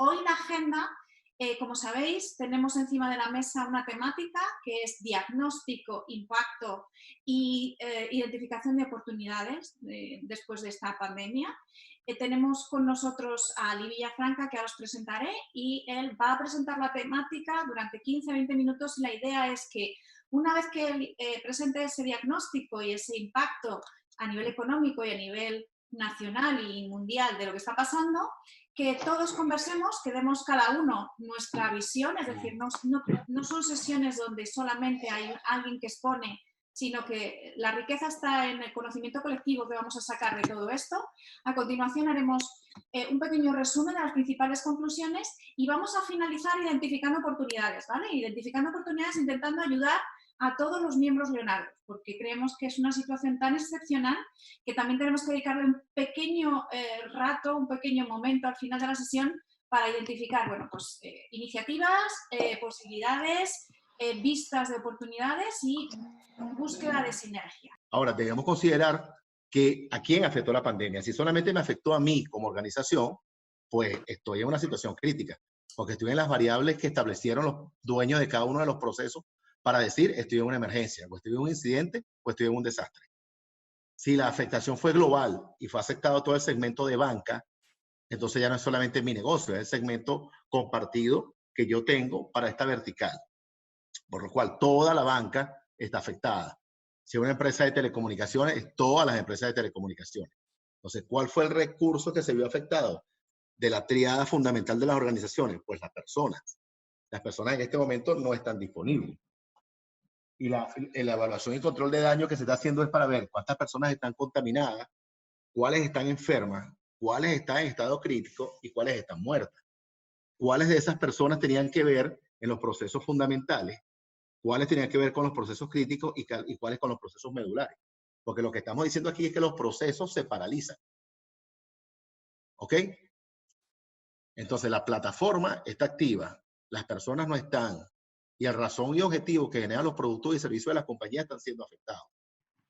hoy la agenda, como sabéis, tenemos encima de la mesa una temática que es diagnóstico, impacto y identificación de oportunidades después de esta pandemia. Tenemos con nosotros a Ali Villafranca, que ahora os presentaré, y él va a presentar la temática durante 15-20 minutos. La idea es que una vez que él presente ese diagnóstico y ese impacto a nivel económico y a nivel nacional y mundial de lo que está pasando, que todos conversemos, que demos cada uno nuestra visión, es decir, no son sesiones donde solamente hay alguien que expone, sino que la riqueza está en el conocimiento colectivo que vamos a sacar de todo esto. A continuación haremos un pequeño resumen de las principales conclusiones y vamos a finalizar identificando oportunidades, ¿vale? Identificando oportunidades, intentando ayudar a todos los miembros Leonardo, porque creemos que es una situación tan excepcional que también tenemos que dedicarle un pequeño rato, un pequeño momento al final de la sesión para identificar, bueno, pues iniciativas, posibilidades, vistas de oportunidades y búsqueda de sinergia. Ahora, debemos considerar que a quién afectó la pandemia. Si solamente me afectó a mí como organización, pues estoy en una situación crítica, porque estoy en las variables que establecieron los dueños de cada uno de los procesos para decir estoy en una emergencia, o estoy en un incidente, o estoy en un desastre. Si la afectación fue global y fue afectado todo el segmento de banca, entonces ya no es solamente mi negocio, es el segmento compartido que yo tengo para esta vertical, por lo cual toda la banca está afectada. Si es una empresa de telecomunicaciones, es todas las empresas de telecomunicaciones. Entonces, ¿cuál fue el recurso que se vio afectado? De la tríada fundamental de las organizaciones, pues las personas. Las personas en este momento no están disponibles. Y la evaluación y control de daño que se está haciendo es para ver cuántas personas están contaminadas, cuáles están enfermas, cuáles están en estado crítico y cuáles están muertas. Cuáles de esas personas tenían que ver en los procesos fundamentales, cuáles tenían que ver con los procesos críticos y cuáles con los procesos medulares. Porque lo que estamos diciendo aquí es que los procesos se paralizan. ¿Ok? Entonces la plataforma está activa, las personas no están, y el razón y objetivo que generan los productos y servicios de las compañías están siendo afectados.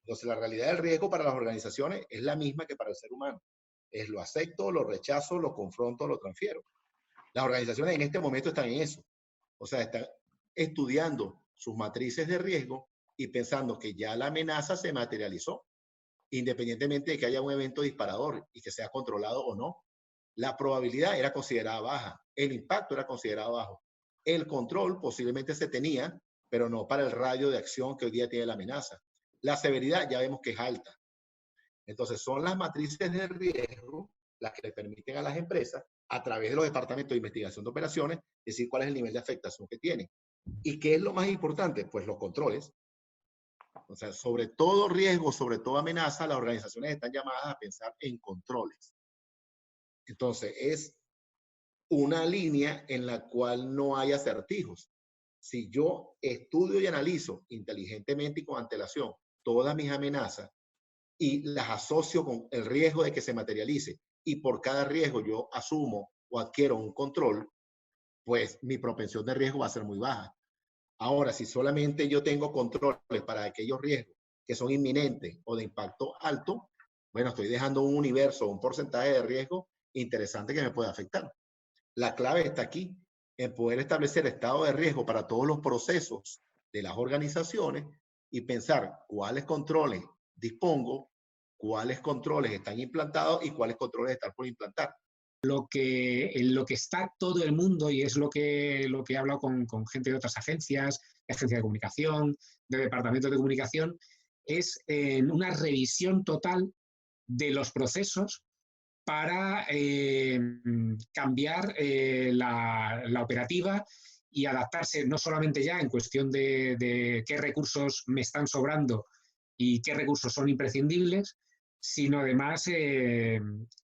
Entonces la realidad del riesgo para las organizaciones es la misma que para el ser humano. Es lo acepto, lo rechazo, lo confronto, lo transfiero. Las organizaciones en este momento están en eso. O sea, están estudiando sus matrices de riesgo y pensando que ya la amenaza se materializó, independientemente de que haya un evento disparador y que sea controlado o no. La probabilidad era considerada baja, el impacto era considerado bajo. El control posiblemente se tenía, pero no para el radio de acción que hoy día tiene la amenaza. La severidad ya vemos que es alta. Entonces son las matrices de riesgo las que le permiten a las empresas, a través de los departamentos de investigación de operaciones, decir cuál es el nivel de afectación que tienen. ¿Y qué es lo más importante? Pues los controles. O sea, sobre todo riesgo, sobre toda amenaza, las organizaciones están llamadas a pensar en controles. Entonces, es una línea en la cual no hay acertijos. Si yo estudio y analizo inteligentemente y con antelación todas mis amenazas y las asocio con el riesgo de que se materialice y por cada riesgo yo asumo o adquiero un control, pues mi propensión de riesgo va a ser muy baja. Ahora, si solamente yo tengo controles para aquellos riesgos que son inminentes o de impacto alto, bueno, estoy dejando un universo, un porcentaje de riesgo interesante que me puede afectar. La clave está aquí, en poder establecer estado de riesgo para todos los procesos de las organizaciones y pensar cuáles controles dispongo, cuáles controles están implantados y cuáles controles están por implantar. En lo que está todo el mundo, y es lo que he hablado con gente de otras agencias de comunicación, de departamentos de comunicación, es una revisión total de los procesos para cambiar la operativa y adaptarse no solamente ya en cuestión de qué recursos me están sobrando y qué recursos son imprescindibles, sino además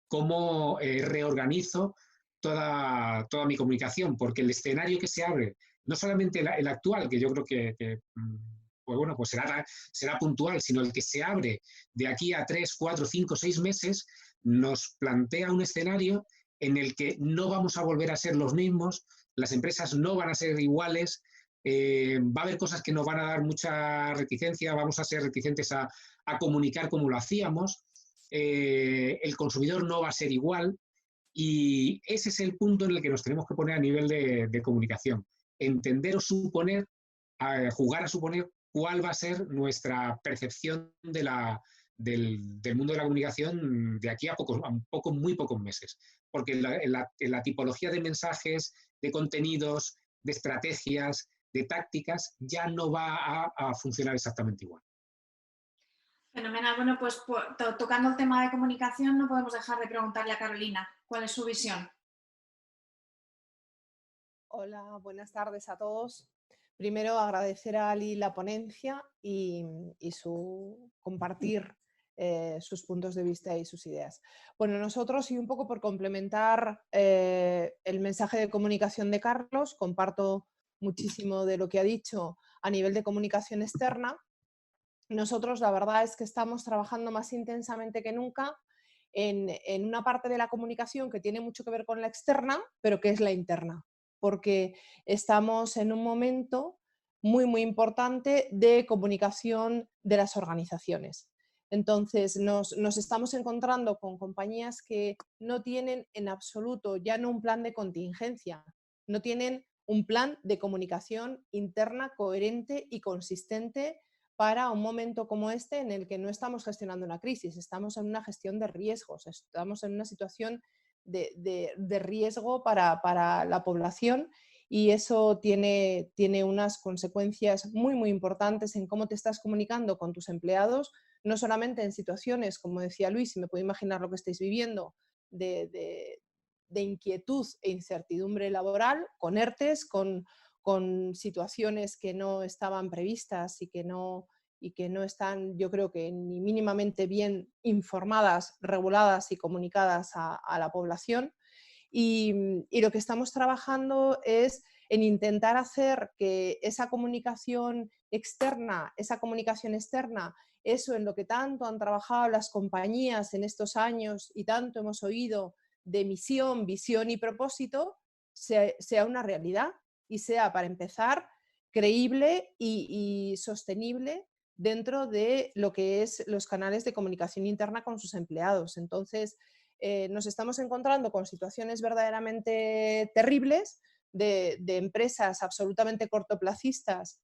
cómo reorganizo toda mi comunicación, porque el escenario que se abre, no solamente el actual, que yo creo que pues bueno, pues será puntual, sino el que se abre de aquí a 3, 4, 5, 6 meses, nos plantea un escenario en el que no vamos a volver a ser los mismos, las empresas no van a ser iguales, va a haber cosas que nos van a dar mucha reticencia, vamos a ser reticentes a comunicar como lo hacíamos, el consumidor no va a ser igual Y ese es el punto en el que nos tenemos que poner a nivel de comunicación. Entender o suponer, jugar a suponer cuál va a ser nuestra percepción del mundo de la comunicación de aquí a muy pocos meses. Porque en la tipología de mensajes, de contenidos, de estrategias, de tácticas, ya no va a funcionar exactamente igual. Fenomenal. Bueno, pues tocando el tema de comunicación, no podemos dejar de preguntarle a Carolina cuál es su visión. Hola, buenas tardes a todos. Primero, agradecer a Ali la ponencia y su compartir sus puntos de vista y sus ideas. Bueno, nosotros, y un poco por complementar el mensaje de comunicación de Carlos, comparto muchísimo de lo que ha dicho a nivel de comunicación externa. Nosotros la verdad es que estamos trabajando más intensamente que nunca en una parte de la comunicación que tiene mucho que ver con la externa, pero que es la interna, porque estamos en un momento muy, muy importante de comunicación de las organizaciones. Entonces, nos estamos encontrando con compañías que no tienen en absoluto ya no un plan de contingencia, no tienen un plan de comunicación interna coherente y consistente para un momento como este en el que no estamos gestionando una crisis, estamos en una gestión de riesgos, estamos en una situación de riesgo para la población y eso tiene unas consecuencias muy, muy importantes en cómo te estás comunicando con tus empleados, no solamente en situaciones, como decía Luis, y me puedo imaginar lo que estáis viviendo, de inquietud e incertidumbre laboral, con ERTES, con situaciones que no estaban previstas y que no están, yo creo que ni mínimamente bien informadas, reguladas y comunicadas a la población. Y lo que estamos trabajando es en intentar hacer que esa comunicación externa, eso en lo que tanto han trabajado las compañías en estos años y tanto hemos oído de misión, visión y propósito, sea una realidad y sea, para empezar, creíble y sostenible dentro de lo que es los canales de comunicación interna con sus empleados. Entonces, nos estamos encontrando con situaciones verdaderamente terribles de empresas absolutamente cortoplacistas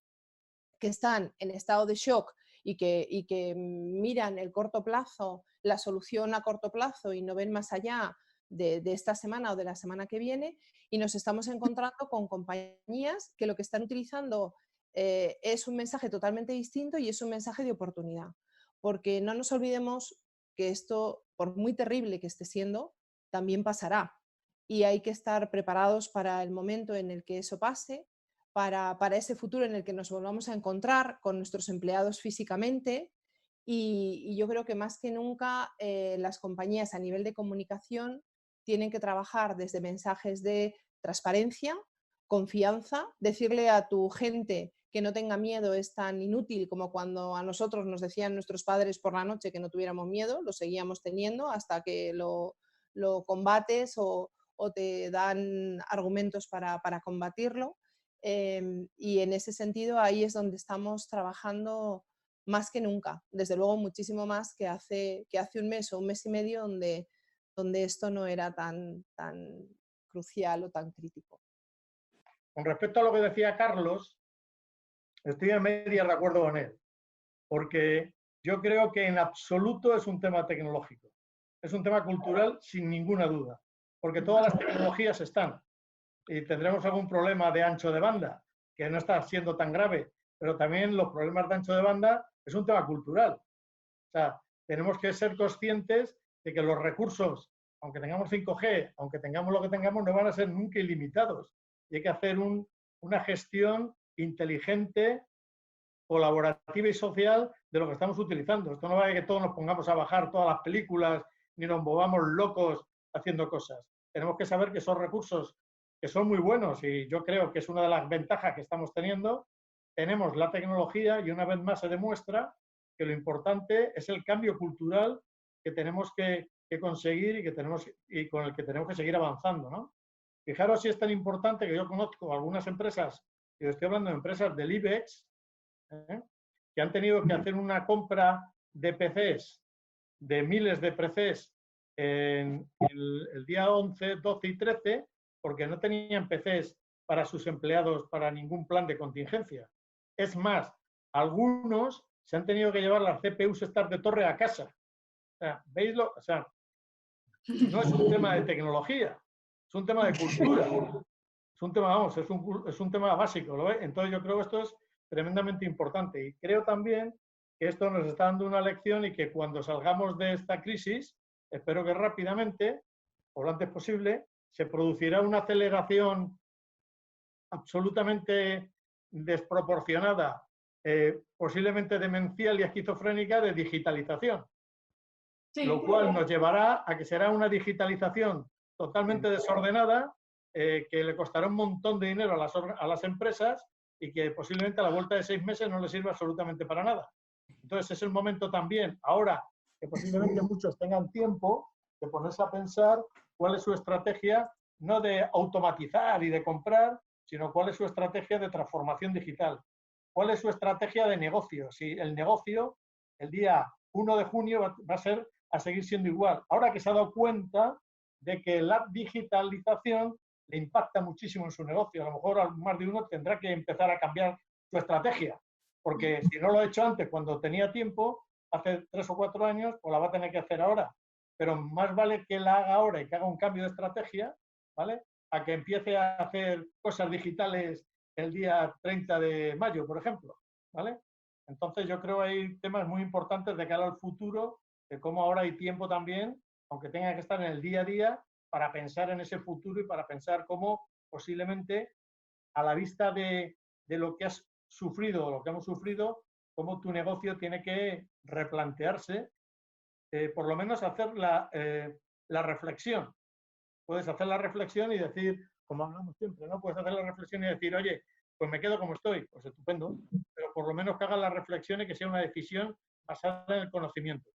que están en estado de shock y que miran el corto plazo, la solución a corto plazo y no ven más allá de esta semana o de la semana que viene, y nos estamos encontrando con compañías que lo que están utilizando es un mensaje totalmente distinto y es un mensaje de oportunidad. Porque no nos olvidemos que esto, por muy terrible que esté siendo, también pasará. Y hay que estar preparados para el momento en el que eso pase, para ese futuro en el que nos volvamos a encontrar con nuestros empleados físicamente. Y yo creo que más que nunca las compañías a nivel de comunicación tienen que trabajar desde mensajes de transparencia, confianza, decirle a tu gente que no tenga miedo es tan inútil como cuando a nosotros nos decían nuestros padres por la noche que no tuviéramos miedo, lo seguíamos teniendo hasta que lo combates o te dan argumentos para combatirlo. Y en ese sentido ahí es donde estamos trabajando más que nunca, desde luego muchísimo más que hace un mes o un mes y medio donde esto no era tan crucial o tan crítico. Con respecto a lo que decía Carlos, estoy en media de acuerdo con él, porque yo creo que en absoluto es un tema tecnológico, es un tema cultural sin ninguna duda, porque todas las tecnologías están y tendremos algún problema de ancho de banda, que no está siendo tan grave, pero también los problemas de ancho de banda es un tema cultural. O sea, tenemos que ser conscientes de que los recursos, aunque tengamos 5G, aunque tengamos lo que tengamos, no van a ser nunca ilimitados. Y hay que hacer una gestión inteligente, colaborativa y social de lo que estamos utilizando. Esto no va a que todos nos pongamos a bajar todas las películas ni nos movamos locos haciendo cosas. Tenemos que saber que esos recursos, que son muy buenos y yo creo que es una de las ventajas que estamos teniendo, tenemos la tecnología y una vez más se demuestra que lo importante es el cambio cultural que tenemos que conseguir y con el que tenemos que seguir avanzando, ¿no? Fijaros si es tan importante que yo conozco algunas empresas, y estoy hablando de empresas del IBEX, que han tenido que hacer una compra de PCs, de miles de PCs, el día 11, 12 y 13 porque no tenían PCs para sus empleados para ningún plan de contingencia. Es más, algunos se han tenido que llevar las CPUs estas de torre a casa. O sea, ¿veislo? O sea, no es un tema de tecnología, es un tema de cultura. Es un tema, vamos, es un tema básico, ¿lo ves? Entonces yo creo que esto es tremendamente importante y creo también que esto nos está dando una lección y que cuando salgamos de esta crisis, espero que rápidamente, o lo antes posible, se producirá una aceleración absolutamente desproporcionada, posiblemente demencial y esquizofrénica de digitalización. Sí. Lo cual nos llevará a que será una digitalización totalmente desordenada, que le costará un montón de dinero a las empresas y que posiblemente a la vuelta de 6 meses no les sirva absolutamente para nada. Entonces es el momento también, ahora que posiblemente muchos tengan tiempo, de ponerse a pensar cuál es su estrategia, no de automatizar y de comprar, sino cuál es su estrategia de transformación digital. ¿Cuál es su estrategia de negocio? Si el negocio, el día 1 de junio va a seguir siendo igual. Ahora que se ha dado cuenta de que la digitalización le impacta muchísimo en su negocio. A lo mejor más de uno tendrá que empezar a cambiar su estrategia, porque si no lo ha hecho antes, cuando tenía tiempo, hace 3 o 4 años, pues la va a tener que hacer ahora. Pero más vale que la haga ahora y que haga un cambio de estrategia, ¿vale? A que empiece a hacer cosas digitales el día 30 de mayo, por ejemplo, ¿vale? Entonces yo creo que hay temas muy importantes de cara al futuro, de cómo ahora hay tiempo también, aunque tenga que estar en el día a día, para pensar en ese futuro y para pensar cómo posiblemente a la vista de lo que has sufrido o lo que hemos sufrido, cómo tu negocio tiene que replantearse, por lo menos hacer la reflexión. Puedes hacer la reflexión y decir, como hablamos siempre, ¿no? Puedes hacer la reflexión y decir, oye, pues me quedo como estoy, pues estupendo, pero por lo menos que hagas la reflexión y que sea una decisión basada en el conocimiento.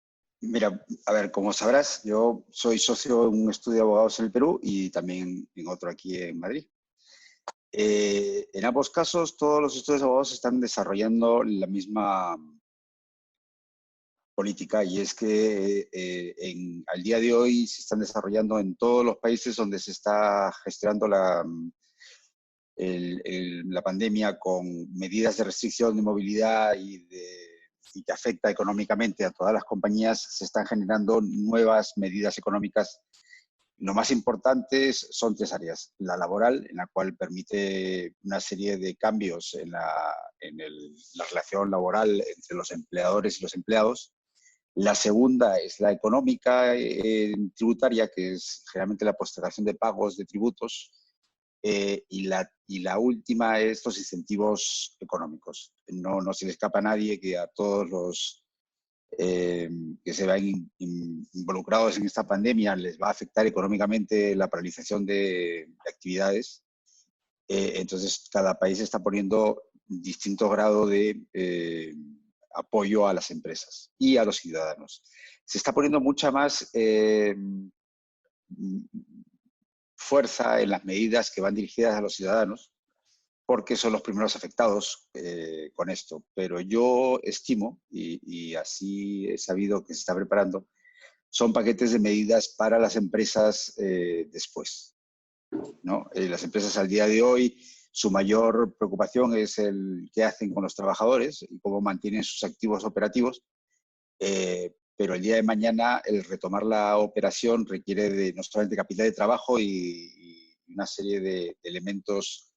Mira, a ver, como sabrás, yo soy socio en un estudio de abogados en el Perú y también en otro aquí en Madrid. En ambos casos, todos los estudios de abogados están desarrollando la misma política y es que al día de hoy se están desarrollando en todos los países donde se está gestionando la pandemia con medidas de restricción de movilidad y que afecta económicamente a todas las compañías, se están generando nuevas medidas económicas. Lo más importantes son 3 áreas. La laboral, en la cual permite una serie de cambios en la relación laboral entre los empleadores y los empleados. La segunda es la económica tributaria, que es generalmente la postergación de pagos de tributos. Y la última es los incentivos económicos. No se le escapa a nadie que a todos los que se ven involucrados en esta pandemia les va a afectar económicamente la paralización de actividades. Entonces, cada país está poniendo distinto grado de apoyo a las empresas y a los ciudadanos. Se está poniendo mucha más fuerza en las medidas que van dirigidas a los ciudadanos, porque son los primeros afectados con esto. Pero yo estimo, y así he sabido que se está preparando, son paquetes de medidas para las empresas después, ¿no? Las empresas al día de hoy, su mayor preocupación es el qué hacen con los trabajadores y cómo mantienen sus activos operativos. Pero el día de mañana el retomar la operación requiere de no solamente capital de trabajo y una serie de elementos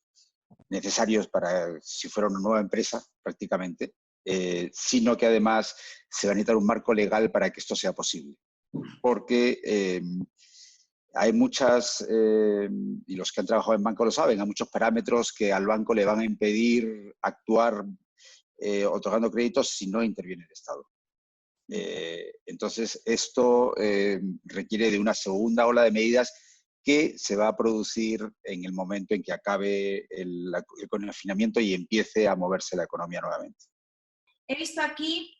necesarios para si fuera una nueva empresa prácticamente, sino que además se va a necesitar un marco legal para que esto sea posible. Porque hay muchas, y los que han trabajado en banco lo saben, hay muchos parámetros que al banco le van a impedir actuar otorgando créditos si no interviene el Estado. Entonces, esto requiere de una segunda ola de medidas que se va a producir en el momento en que acabe el confinamiento y empiece a moverse la economía nuevamente. He visto aquí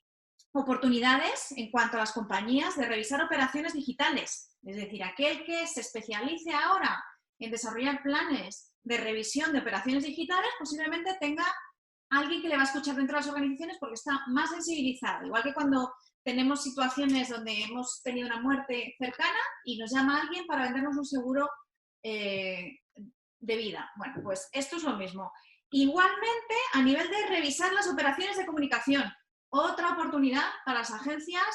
oportunidades en cuanto a las compañías de revisar operaciones digitales. Es decir, aquel que se especialice ahora en desarrollar planes de revisión de operaciones digitales posiblemente tenga alguien que le va a escuchar dentro de las organizaciones porque está más sensibilizado. Igual que cuando tenemos situaciones donde hemos tenido una muerte cercana y nos llama alguien para vendernos un seguro de vida. Bueno, pues esto es lo mismo. Igualmente, a nivel de revisar las operaciones de comunicación, otra oportunidad para las agencias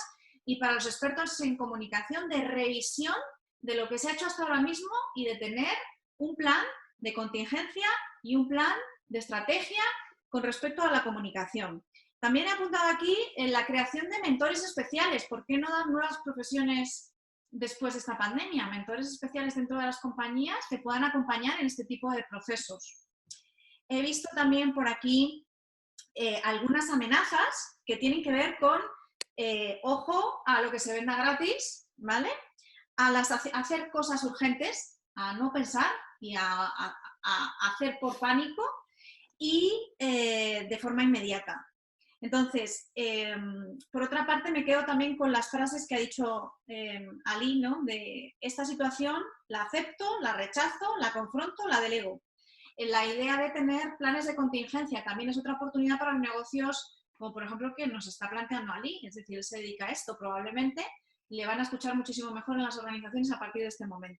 y para los expertos en comunicación de revisión de lo que se ha hecho hasta ahora mismo y de tener un plan de contingencia y un plan de estrategia con respecto a la comunicación. También he apuntado aquí en la creación de mentores especiales. ¿Por qué no dar nuevas profesiones después de esta pandemia? Mentores especiales dentro de las compañías que puedan acompañar en este tipo de procesos. He visto también por aquí algunas amenazas que tienen que ver con ojo a lo que se venda gratis, ¿vale? A hacer cosas urgentes, a no pensar y a hacer por pánico y de forma inmediata. Entonces, por otra parte, me quedo también con las frases que ha dicho Ali, ¿no? De esta situación la acepto, la rechazo, la confronto, la delego. La idea de tener planes de contingencia también es otra oportunidad para los negocios, como por ejemplo que nos está planteando Ali, es decir, él se dedica a esto, probablemente le van a escuchar muchísimo mejor en las organizaciones a partir de este momento.